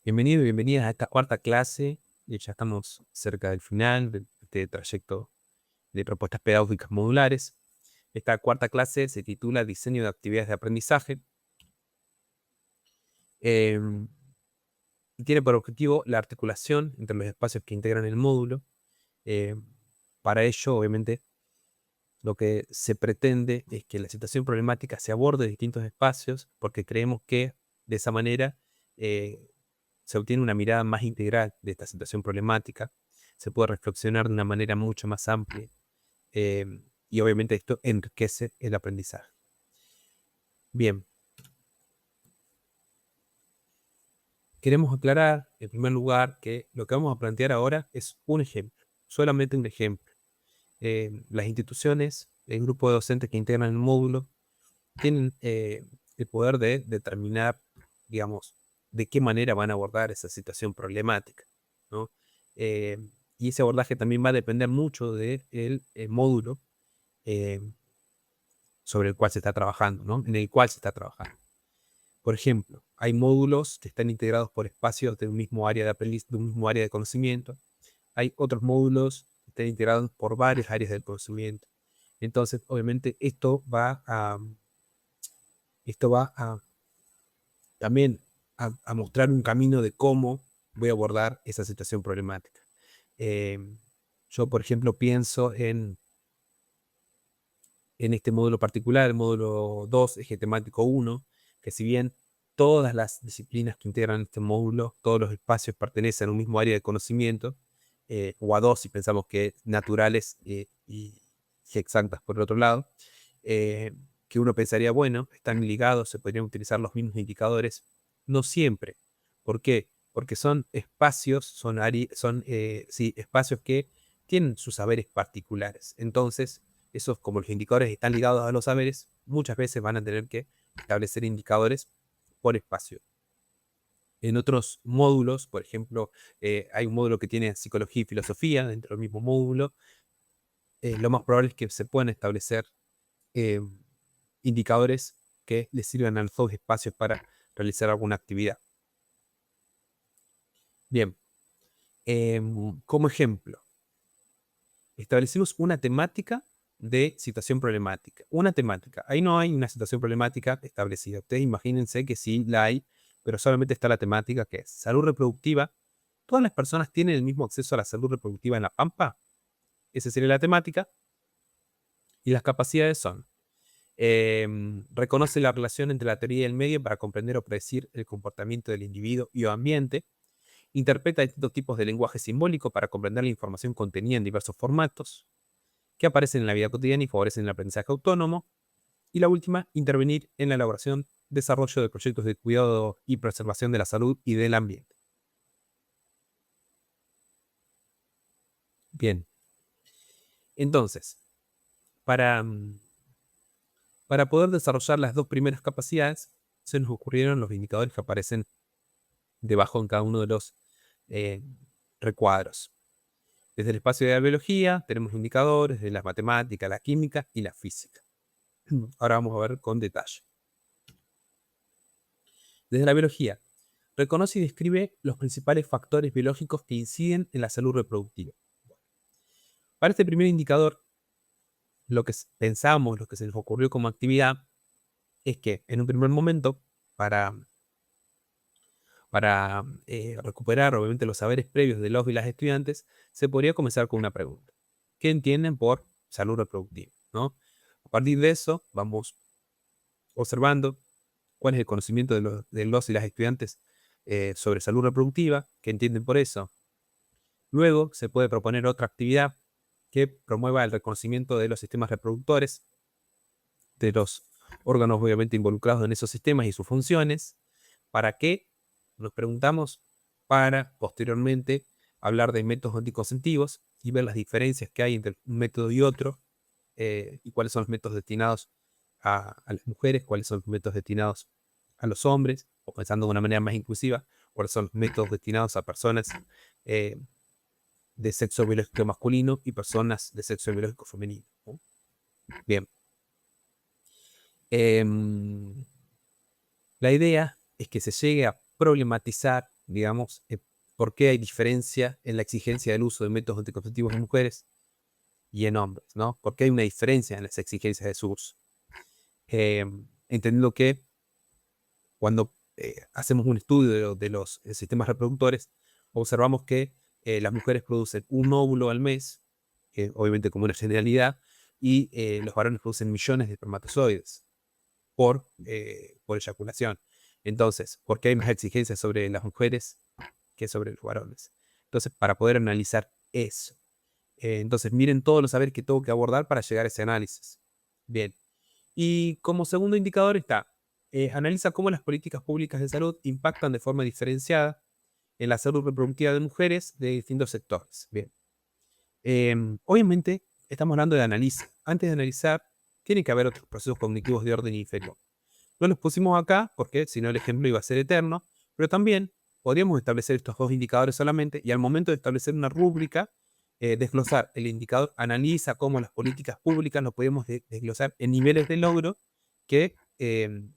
Bienvenido y bienvenidas a esta cuarta clase. Ya estamos cerca del final de este trayecto de propuestas pedagógicas modulares. Esta cuarta clase se titula Diseño de actividades de aprendizaje em, y tiene por objetivo la articulación entre los espacios que integran el módulo. Em, para ello, obviamente, lo que se pretende es que la situación problemática se aborde de distintos espacios, porque creemos que de esa manera eh, se obtiene una mirada más integral de esta situación problemática, se puede reflexionar de una manera mucho más amplia y obviamente esto enriquece el aprendizaje. Bien, queremos aclarar en primer lugar que lo que vamos a plantear ahora es un ejemplo, solamente un ejemplo. Las instituciones, el grupo de docentes que integran el módulo, tienen el poder de determinar, digamos, de qué manera van a abordar esa situación problemática, ¿no? Eh, y ese abordaje también va a depender mucho del módulo eh, sobre el cual se está trabajando, ¿no? En el cual se está trabajando. Por ejemplo, hay módulos que están integrados por espacios de un mismo área de aprendizaje, de un mismo área de conocimiento. Hay otros módulos que están integrados por varias áreas del conocimiento. Entonces, obviamente, esto va a también a mostrar un camino de cómo voy a abordar esa situación problemática. Yo, por ejemplo, pienso en este módulo particular, el módulo 2, eje temático 1, que si bien todas las disciplinas que integran este módulo, todos los espacios pertenecen a un mismo área de conocimiento, o a dos si pensamos que naturales y exactas por el otro lado, eh, que uno pensaría, bueno, están ligados, se podrían utilizar los mismos indicadores. No siempre. ¿Por qué? Porque son espacios, sí, espacios que tienen sus saberes particulares. Entonces, esos, como los indicadores están ligados a los saberes, muchas veces van a tener que establecer indicadores por espacio. En otros módulos, por ejemplo, hay un módulo que tiene psicología y filosofía dentro del mismo módulo. Lo más probable es que se puedan establecer eh, indicadores que les sirvan a los dos espacios para realizar alguna actividad. Bien, como ejemplo, establecimos una temática de situación problemática. Una temática. Ahí no hay una situación problemática establecida. Ustedes imagínense que sí la hay, pero solamente está la temática que es salud reproductiva. ¿Todas las personas tienen el mismo acceso a la salud reproductiva en La Pampa? Esa sería la temática. Y las capacidades son: reconoce la relación entre la teoría y el medio para comprender o predecir el comportamiento del individuo y o ambiente. Interpreta distintos tipos de lenguaje simbólico para comprender la información contenida en diversos formatos que aparecen en la vida cotidiana y favorecen el aprendizaje autónomo. Y la última, intervenir en la elaboración, desarrollo de proyectos de cuidado y preservación de la salud y del ambiente. Bien, entonces, para, para poder desarrollar las dos primeras capacidades, se nos ocurrieron los indicadores que aparecen debajo en cada uno de los eh, recuadros. Desde el espacio de la biología tenemos indicadores de la matemática, la química y la física. Ahora vamos a ver con detalle. Desde la biología, reconoce y describe los principales factores biológicos que inciden en la salud reproductiva. Para este primer indicador, lo que pensamos, lo que se nos ocurrió como actividad, es que en un primer momento, para recuperar obviamente los saberes previos de los y las estudiantes, se podría comenzar con una pregunta. ¿Qué entienden por salud reproductiva? ¿No? A partir de eso, vamos observando cuál es el conocimiento de los y las estudiantes sobre salud reproductiva, qué entienden por eso. Luego se puede proponer otra actividad que promueva el reconocimiento de los sistemas reproductores, de los órganos obviamente involucrados en esos sistemas y sus funciones. ¿Para qué? Nos preguntamos para posteriormente hablar de métodos anticonceptivos y ver las diferencias que hay entre un método y otro, y cuáles son los métodos destinados a las mujeres, cuáles son los métodos destinados a los hombres, o pensando de una manera más inclusiva, cuáles son los métodos destinados a personas de sexo biológico masculino y personas de sexo biológico femenino, ¿no? Bien. La idea es que se llegue a problematizar digamos, por qué hay diferencia en la exigencia del uso de métodos anticonceptivos en mujeres y en hombres, ¿no? ¿Por qué hay una diferencia en las exigencias de su uso? Entendiendo que cuando hacemos un estudio de los sistemas reproductores, observamos que las mujeres producen un óvulo al mes, obviamente como una generalidad, y los varones producen millones de espermatozoides por eyaculación. Entonces, ¿por qué hay más exigencias sobre las mujeres que sobre los varones? Entonces, para poder analizar eso. Entonces, miren todos los saberes que tengo que abordar para llegar a ese análisis. Bien. Y como segundo indicador está, analiza cómo las políticas públicas de salud impactan de forma diferenciada en la salud reproductiva de mujeres de distintos sectores. Bien. Obviamente, estamos hablando de análisis. Antes de analizar, tiene que haber otros procesos cognitivos de orden inferior. No los pusimos acá porque si no el ejemplo iba a ser eterno, pero también podríamos establecer estos dos indicadores solamente y al momento de establecer una rúbrica, desglosar el indicador, analiza cómo las políticas públicas lo podemos desglosar en niveles de logro que en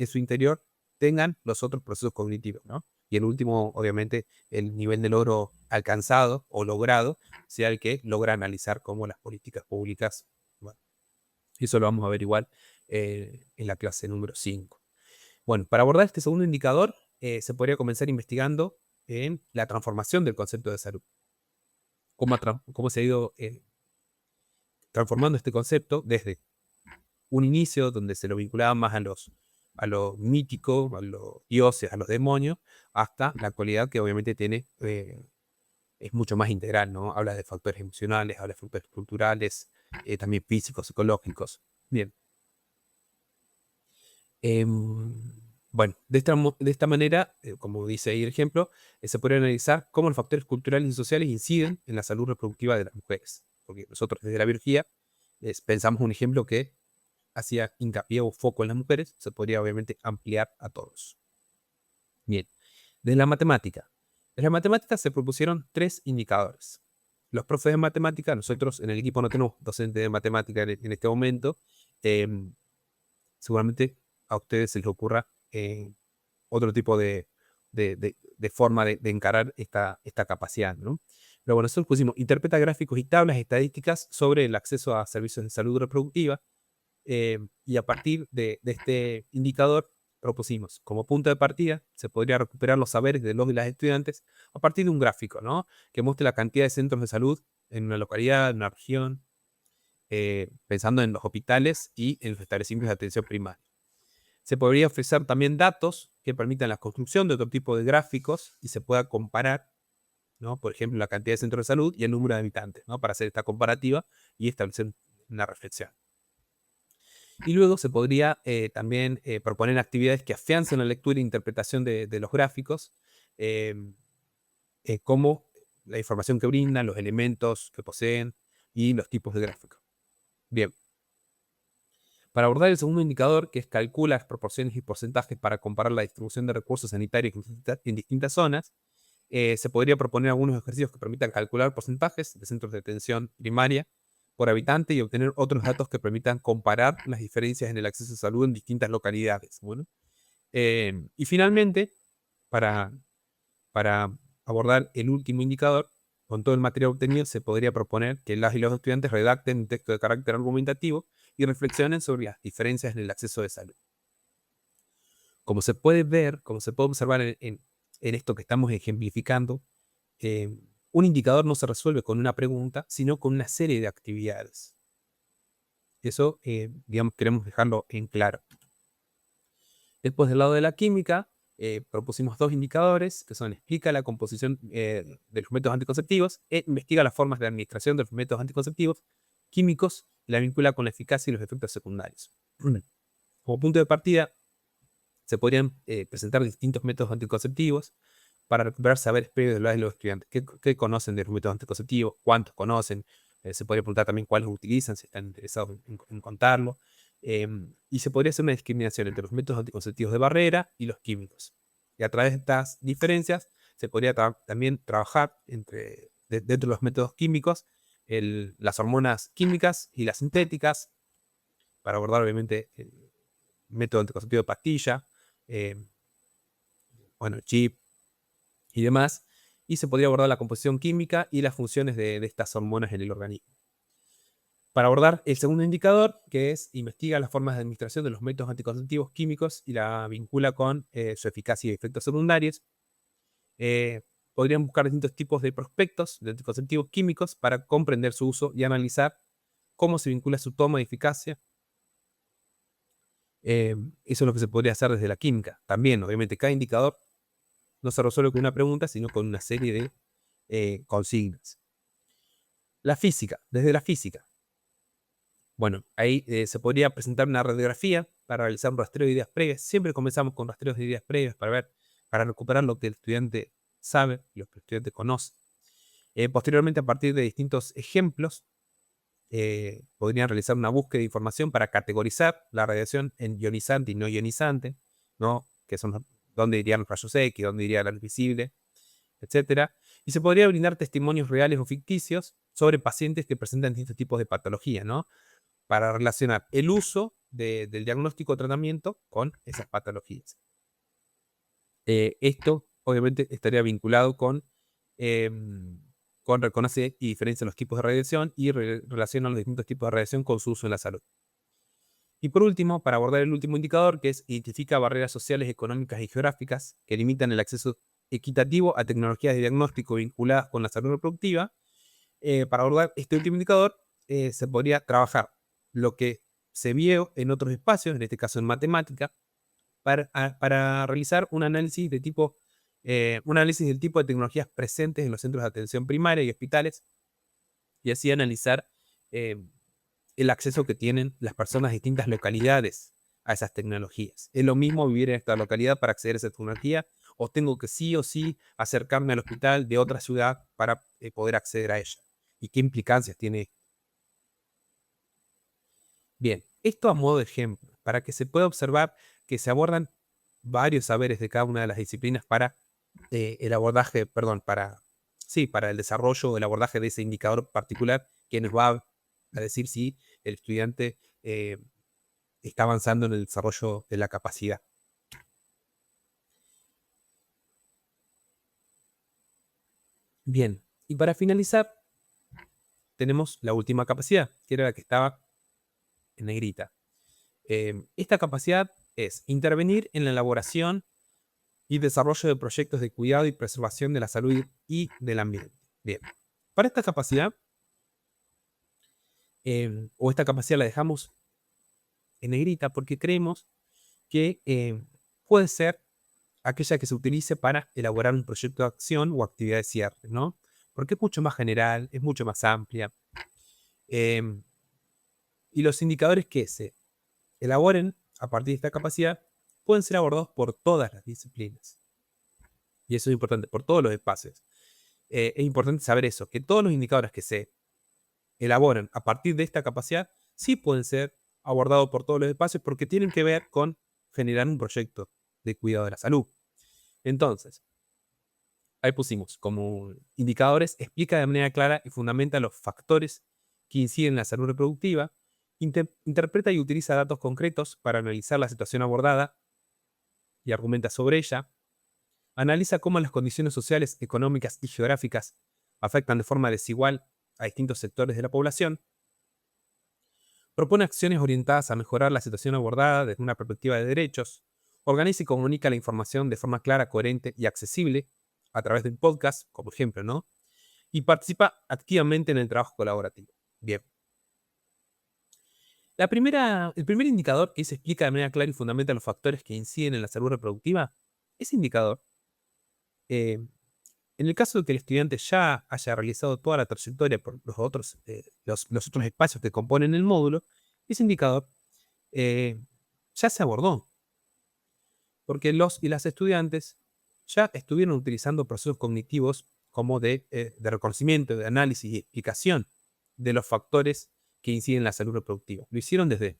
su interior tengan los otros procesos cognitivos, ¿no? Y el último, obviamente, el nivel de logro alcanzado o logrado sea el que logra analizar cómo las políticas públicas, bueno, eso lo vamos a ver igual en la clase número 5. Bueno, para abordar este segundo indicador, se podría comenzar investigando en la transformación del concepto de salud. Cómo se ha ido transformando este concepto desde un inicio donde se lo vinculaba más a lo mítico, a los dioses, a los demonios, hasta la actualidad que obviamente tiene, es mucho más integral, ¿no? Habla de factores emocionales, habla de factores culturales, también físicos, psicológicos. Bien. Bueno, de esta manera, como dice ahí el ejemplo, se puede analizar cómo los factores culturales y sociales inciden en la salud reproductiva de las mujeres. Porque nosotros desde la biología pensamos un ejemplo que hacía hincapié o foco en las mujeres, se podría obviamente ampliar a todos. Bien, desde la matemática. En la matemática se propusieron 3 indicadores. Los profes de matemática, nosotros en el equipo no tenemos docente de matemática en este momento, seguramente a ustedes se les ocurra otro tipo de forma de encarar esta capacidad, ¿no? Pero bueno, nosotros pusimos interpreta gráficos y tablas estadísticas sobre el acceso a servicios de salud reproductiva y a partir de este indicador propusimos como punto de partida se podría recuperar los saberes de los y las estudiantes a partir de un gráfico, ¿no? Que muestre la cantidad de centros de salud en una localidad, en una región, pensando en los hospitales y en los establecimientos de atención primaria. Se podría ofrecer también datos que permitan la construcción de otro tipo de gráficos y se pueda comparar, ¿no? Por ejemplo, la cantidad de centros de salud y el número de habitantes, ¿no? Para hacer esta comparativa y establecer una reflexión. Y luego se podría también proponer actividades que afiancen la lectura e interpretación de los gráficos, como la información que brindan, los elementos que poseen y los tipos de gráficos. Bien. Para abordar el segundo indicador, que es calcula las proporciones y porcentajes para comparar la distribución de recursos sanitarios en distintas zonas, se podría proponer algunos ejercicios que permitan calcular porcentajes de centros de atención primaria por habitante y obtener otros datos que permitan comparar las diferencias en el acceso a salud en distintas localidades. Bueno, y finalmente, para, para abordar el último indicador, con todo el material obtenido, se podría proponer que las y los estudiantes redacten un texto de carácter argumentativo y reflexionen sobre las diferencias en el acceso de salud. Como se puede ver, como se puede observar en esto que estamos ejemplificando, un indicador no se resuelve con una pregunta, sino con una serie de actividades. Eso, digamos, queremos dejarlo en claro. Después, del lado de la química, propusimos 2 indicadores, que son explica la composición de los métodos anticonceptivos e investiga las formas de administración de los métodos anticonceptivos químicos y la vincula con la eficacia y los efectos secundarios. Como punto de partida, se podrían presentar distintos métodos anticonceptivos para recuperar saberes previos de los estudiantes. ¿Qué conocen de los métodos anticonceptivos? ¿Cuántos conocen? Se podría preguntar también cuáles utilizan, si están interesados en contarlo. Y se podría hacer una discriminación entre los métodos anticonceptivos de barrera y los químicos. Y a través de estas diferencias se podría también trabajar dentro de los métodos químicos las hormonas químicas y las sintéticas para abordar obviamente el método anticonceptivo de pastilla, bueno, chip, y demás, y se podría abordar la composición química y las funciones de estas hormonas en el organismo. Para abordar el segundo indicador, que es investiga las formas de administración de los métodos anticonceptivos químicos y la vincula con su eficacia y efectos secundarios, podrían buscar distintos tipos de prospectos de anticonceptivos químicos para comprender su uso y analizar cómo se vincula su toma y eficacia. Eso es lo que se podría hacer desde la química. También, obviamente, cada indicador no se resuelve con una pregunta, sino con una serie de consignas. La física, desde la física. Bueno, ahí se podría presentar una radiografía para realizar un rastreo de ideas previas. Siempre comenzamos con rastreos de ideas previas para recuperar lo que el estudiante sabe, lo que el estudiante conoce. Posteriormente, a partir de distintos ejemplos, podrían realizar una búsqueda de información para categorizar la radiación en ionizante y no ionizante, ¿no? Que son dónde irían los rayos X, dónde iría la luz visible, etc. Y se podría brindar testimonios reales o ficticios sobre pacientes que presentan distintos tipos de patología, ¿no? Para relacionar el uso del diagnóstico o tratamiento con esas patologías. Esto, obviamente, estaría vinculado con reconoce y diferencia los tipos de radiación y relaciona los distintos tipos de radiación con su uso en la salud. Y por último, para abordar el último indicador, que es identifica barreras sociales, económicas y geográficas que limitan el acceso equitativo a tecnologías de diagnóstico vinculadas con la salud reproductiva. Para abordar este último indicador, se podría trabajar lo que se vio en otros espacios, en este caso en matemática, para realizar un análisis del tipo de tecnologías presentes en los centros de atención primaria y hospitales, y así analizar el acceso que tienen las personas de distintas localidades a esas tecnologías. ¿Es lo mismo vivir en esta localidad para acceder a esa tecnología? ¿O tengo que sí o sí acercarme al hospital de otra ciudad para poder acceder a ella? ¿Y qué implicancias tiene esto? Bien, esto a modo de ejemplo, para que se pueda observar que se abordan varios saberes de cada una de las disciplinas para el abordaje, perdón, para el desarrollo o el abordaje de ese indicador particular que nos va a decir si el estudiante está avanzando en el desarrollo de la capacidad. Bien, y para finalizar, tenemos la última capacidad, que era la que estaba en negrita. Esta capacidad es intervenir en la elaboración y desarrollo de proyectos de cuidado y preservación de la salud y del ambiente. Bien, para esta capacidad, o esta capacidad la dejamos en negrita porque creemos que puede ser aquella que se utilice para elaborar un proyecto de acción o actividad de cierre, ¿no? Porque es mucho más general, es mucho más amplia. Y los indicadores que se elaboren a partir de esta capacidad pueden ser abordados por todas las disciplinas. Y eso es importante, por todos los espacios. Es importante saber eso, que todos los indicadores que se elaboran a partir de esta capacidad sí pueden ser abordados por todos los espacios porque tienen que ver con generar un proyecto de cuidado de la salud. Entonces, ahí pusimos como indicadores, explica de manera clara y fundamenta los factores que inciden en la salud reproductiva, interpreta y utiliza datos concretos para analizar la situación abordada y argumenta sobre ella, analiza cómo las condiciones sociales, económicas y geográficas afectan de forma desigual a distintos sectores de la población, propone acciones orientadas a mejorar la situación abordada desde una perspectiva de derechos, organiza y comunica la información de forma clara, coherente y accesible a través de un podcast, como ejemplo, ¿no? Y participa activamente en el trabajo colaborativo. Bien. El primer indicador que se explica de manera clara y fundamenta los factores que inciden en la salud reproductiva, ese indicador, eh, en el caso de que el estudiante ya haya realizado toda la trayectoria por los otros espacios que componen el módulo, ese indicador ya se abordó, porque los y las estudiantes ya estuvieron utilizando procesos cognitivos como de reconocimiento, de análisis y explicación de los factores que inciden en la salud reproductiva. Lo hicieron desde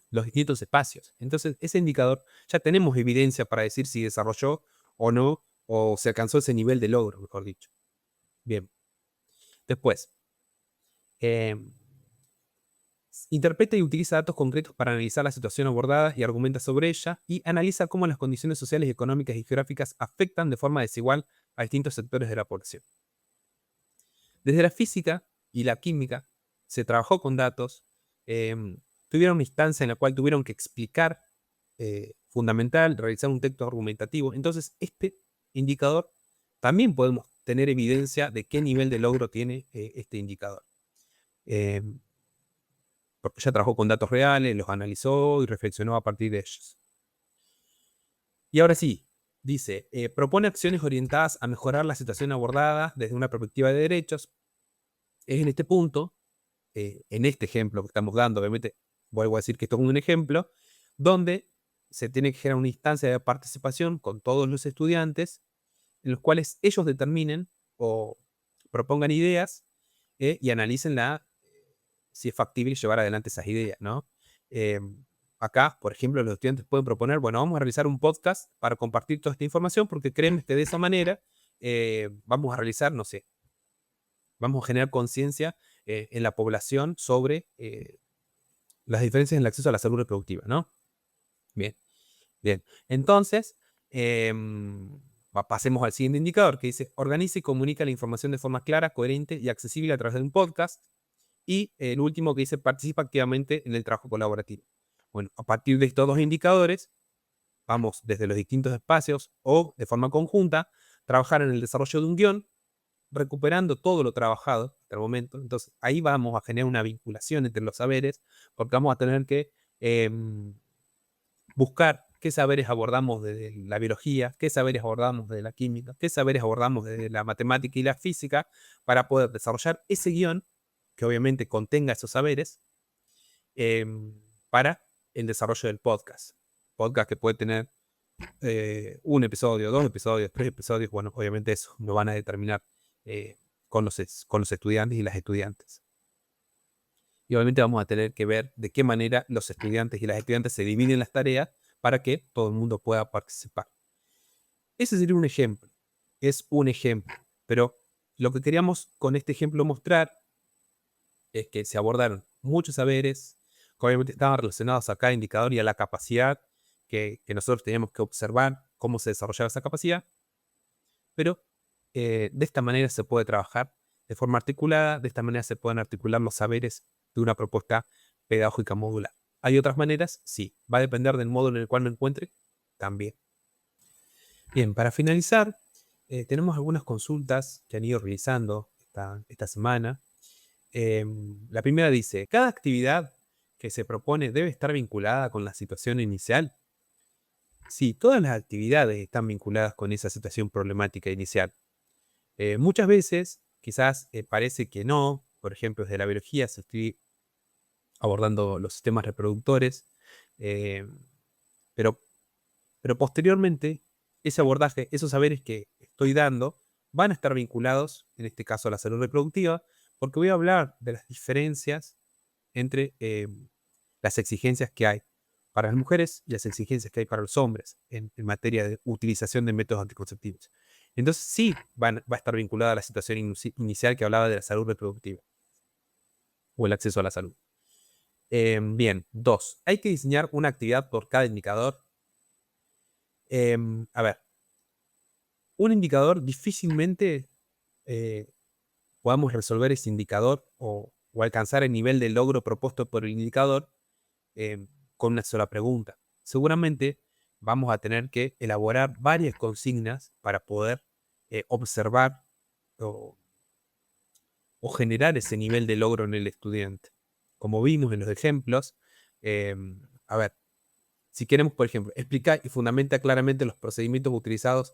los distintos espacios. Entonces, ese indicador ya tenemos evidencia para decir si desarrolló o no, o se alcanzó ese nivel de logro, mejor dicho. Bien. Después, Interpreta y utiliza datos concretos para analizar la situación abordada y argumenta sobre ella, y analiza cómo las condiciones sociales, económicas y geográficas afectan de forma desigual a distintos sectores de la población. Desde la física y la química se trabajó con datos, tuvieron una instancia en la cual tuvieron que explicar, fundamental, realizar un texto argumentativo. Entonces, este indicador también podemos tener evidencia de qué nivel de logro tiene este indicador. Porque ya trabajó con datos reales, los analizó y reflexionó a partir de ellos. Y ahora sí, dice, propone acciones orientadas a mejorar la situación abordada desde una perspectiva de derechos. Es en este punto, en este ejemplo que estamos dando, obviamente vuelvo a decir que esto es un ejemplo, donde se tiene que generar una instancia de participación con todos los estudiantes, en los cuales ellos determinen o propongan ideas y analicen si es factible llevar adelante esas ideas, ¿no? Acá, por ejemplo, los estudiantes pueden proponer, bueno, vamos a realizar un podcast para compartir toda esta información, porque creen que de esa manera vamos a realizar, no sé, vamos a generar conciencia en la población sobre las diferencias en el acceso a la salud reproductiva, ¿no? Bien, bien. Entonces, pasemos al siguiente indicador que dice, organiza y comunica la información de forma clara, coherente y accesible a través de un podcast. Y el último que dice, participa activamente en el trabajo colaborativo. Bueno, a partir de estos dos indicadores, vamos desde los distintos espacios o de forma conjunta, trabajar en el desarrollo de un guión, recuperando todo lo trabajado hasta el momento. Entonces, ahí vamos a generar una vinculación entre los saberes, porque vamos a tener que buscar qué saberes abordamos desde la biología, qué saberes abordamos desde la química, qué saberes abordamos desde la matemática y la física, para poder desarrollar ese guión que obviamente contenga esos saberes para el desarrollo del podcast. Podcast que puede tener un episodio, 2 episodios, 3 episodios. Bueno, obviamente eso lo van a determinar con los estudiantes y las estudiantes. Y obviamente vamos a tener que ver de qué manera los estudiantes y las estudiantes se dividen las tareas para que todo el mundo pueda participar. Ese sería un ejemplo. Es un ejemplo. Pero lo que queríamos con este ejemplo mostrar es que se abordaron muchos saberes que obviamente estaban relacionados a cada indicador y a la capacidad que nosotros teníamos que observar cómo se desarrollaba esa capacidad, pero de esta manera se puede trabajar de forma articulada, de esta manera se pueden articular los saberes de una propuesta pedagógica modular. ¿Hay otras maneras? Sí. ¿Va a depender del modo en el cual me encuentre? También. Bien, para finalizar, tenemos algunas consultas que han ido realizando esta semana. La primera dice, ¿cada actividad que se propone debe estar vinculada con la situación inicial? Sí, todas las actividades están vinculadas con esa situación problemática inicial. Muchas veces, quizás parece que no, por ejemplo, desde la biología se estoy abordando los sistemas reproductores, eh, pero, pero posteriormente ese abordaje, esos saberes que estoy dando, van a estar vinculados, en este caso a la salud reproductiva, porque voy a hablar de las diferencias entre las exigencias que hay para las mujeres y las exigencias que hay para los hombres en materia de utilización de métodos anticonceptivos. Entonces sí va a estar vinculada a la situación inicial que hablaba de la salud reproductiva o el acceso a la salud. Bien, 2. ¿Hay que diseñar una actividad por cada indicador? A ver, un indicador difícilmente podamos resolver ese indicador o alcanzar el nivel de logro propuesto por el indicador con una sola pregunta. Seguramente vamos a tener que elaborar varias consignas para poder observar o generar ese nivel de logro en el estudiante. Como vimos en los ejemplos, a ver, si queremos, por ejemplo, explicar y fundamentar claramente los procedimientos utilizados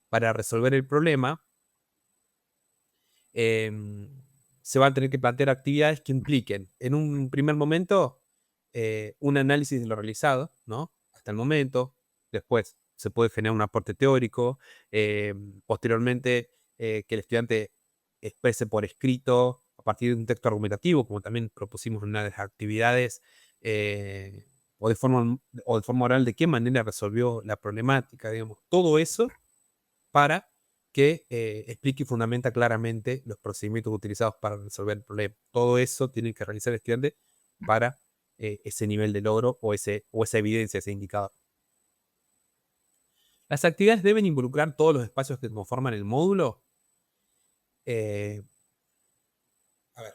para resolver el problema, se van a tener que plantear actividades que impliquen, en un primer momento, un análisis de lo realizado, ¿no? Hasta el momento. Después se puede generar un aporte teórico. Posteriormente, que el estudiante exprese por escrito, a partir de un texto argumentativo, como también propusimos en una de las actividades, o de forma oral, de qué manera resolvió la problemática, digamos. Todo eso para que explique y fundamenta claramente los procedimientos utilizados para resolver el problema. Todo eso tiene que realizar el estudiante para ese nivel de logro o esa evidencia, ese indicador. Las actividades deben involucrar todos los espacios que conforman el módulo. A ver,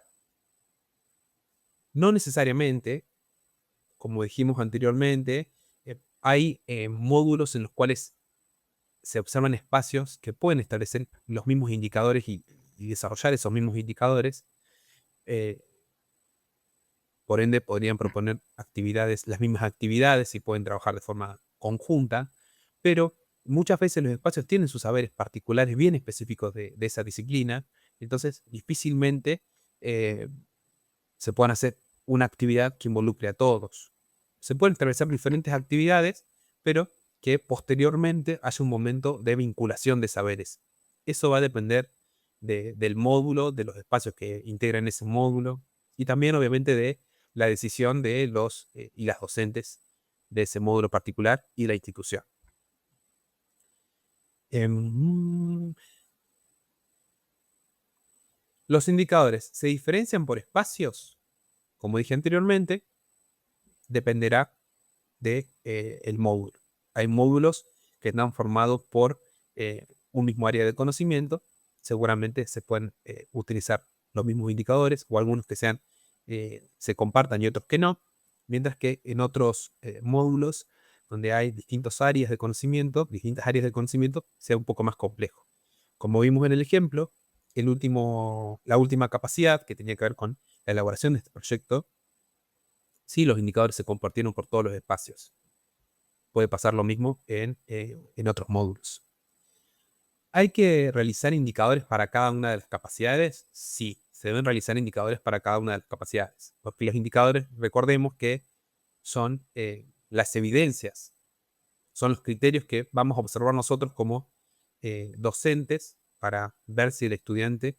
no necesariamente, como dijimos anteriormente, hay módulos en los cuales se observan espacios que pueden establecer los mismos indicadores y desarrollar esos mismos indicadores. Por ende, podrían proponer las mismas actividades y pueden trabajar de forma conjunta, pero muchas veces los espacios tienen sus saberes particulares bien específicos de esa disciplina, entonces difícilmente se puedan hacer una actividad que involucre a todos. Se pueden establecer diferentes actividades, pero que posteriormente haya un momento de vinculación de saberes. Eso va a depender del módulo, de los espacios que integran ese módulo y también obviamente de la decisión de los y las docentes de ese módulo particular y la institución. Los indicadores se diferencian por espacios. Como dije anteriormente, dependerá del el módulo. Hay módulos que están formados por un mismo área de conocimiento. Seguramente se pueden utilizar los mismos indicadores o algunos que se compartan y otros que no. Mientras que en otros módulos donde hay distintas áreas de conocimiento, sea un poco más complejo. Como vimos en el ejemplo, la última capacidad que tenía que ver con la elaboración de este proyecto, sí, los indicadores se compartieron por todos los espacios. Puede pasar lo mismo en otros módulos. ¿Hay que realizar indicadores para cada una de las capacidades? Sí, se deben realizar indicadores para cada una de las capacidades. Porque los indicadores, recordemos que son las evidencias, son los criterios que vamos a observar nosotros como docentes para ver si el estudiante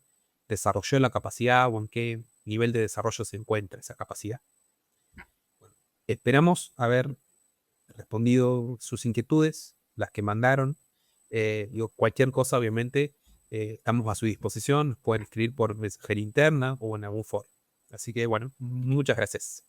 desarrolló la capacidad o en qué nivel de desarrollo se encuentra esa capacidad. Bueno, esperamos haber respondido sus inquietudes, las que mandaron. Cualquier cosa, obviamente, estamos a su disposición. Pueden escribir por mensajería interna o en algún foro. Así que, bueno, muchas gracias.